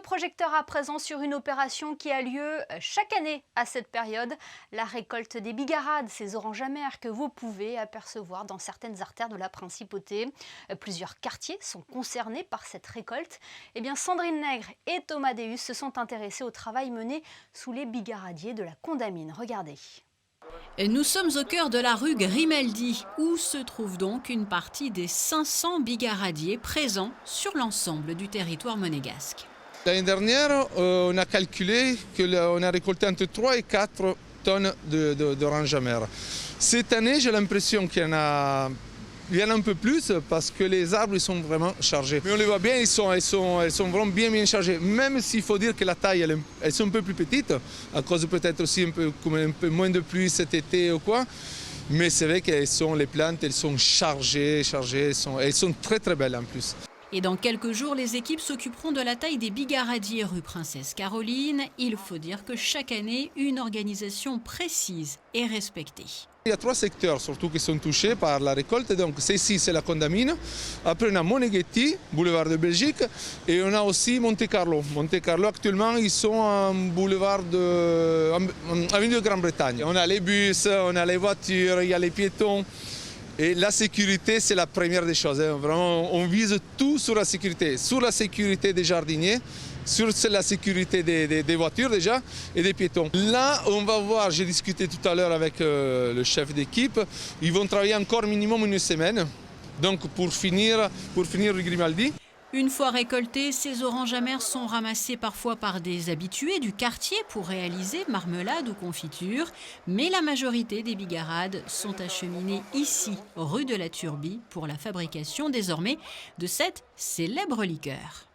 de projecteurs à présent sur une opération qui a lieu chaque année à cette période, la récolte des bigarades, ces oranges amères que vous pouvez apercevoir dans certaines artères de la principauté. Plusieurs quartiers sont concernés par cette récolte. Eh bien, Sandrine Nègre et Thomas Deus se sont intéressés au travail mené sous les bigaradiers de la Condamine. Regardez. Nous sommes au cœur de la rue Grimaldi, où se trouve donc une partie des 500 bigaradiers présents sur l'ensemble du territoire monégasque. L'année dernière, on a calculé qu'on a récolté entre 3 et 4 tonnes d'oranges amères. Cette année, j'ai l'impression qu'il y en a un peu plus parce que les arbres ils sont vraiment chargés. Mais on les voit bien, elles sont vraiment bien chargées. Même s'il faut dire que la taille, elles sont un peu plus petites, à cause peut-être aussi un peu moins de pluie cet été ou quoi. Mais c'est vrai qu'elles sont, les plantes, elles sont chargées, elles sont très très belles en plus. Et dans quelques jours, les équipes s'occuperont de la taille des bigaradiers rue Princesse Caroline. Il faut dire que chaque année, une organisation précise est respectée. Il y a 3 secteurs surtout qui sont touchés par la récolte. Donc ici, c'est la Condamine. Après, on a Moneghetti, boulevard de Belgique. Et on a aussi Monte Carlo. Monte Carlo, actuellement, ils sont en boulevard avenue de Grande-Bretagne. On a les bus, on a les voitures, il y a les piétons. Et la sécurité, c'est la première des choses. Vraiment, on vise tout sur la sécurité des jardiniers, sur la sécurité des voitures déjà et des piétons. Là, on va voir, j'ai discuté tout à l'heure avec le chef d'équipe, ils vont travailler encore minimum une semaine, donc pour finir le Grimaldi. Une fois récoltées, ces oranges amères sont ramassées parfois par des habitués du quartier pour réaliser marmelade ou confiture. Mais la majorité des bigarades sont acheminées ici, rue de la Turbie, pour la fabrication désormais de cette célèbre liqueur.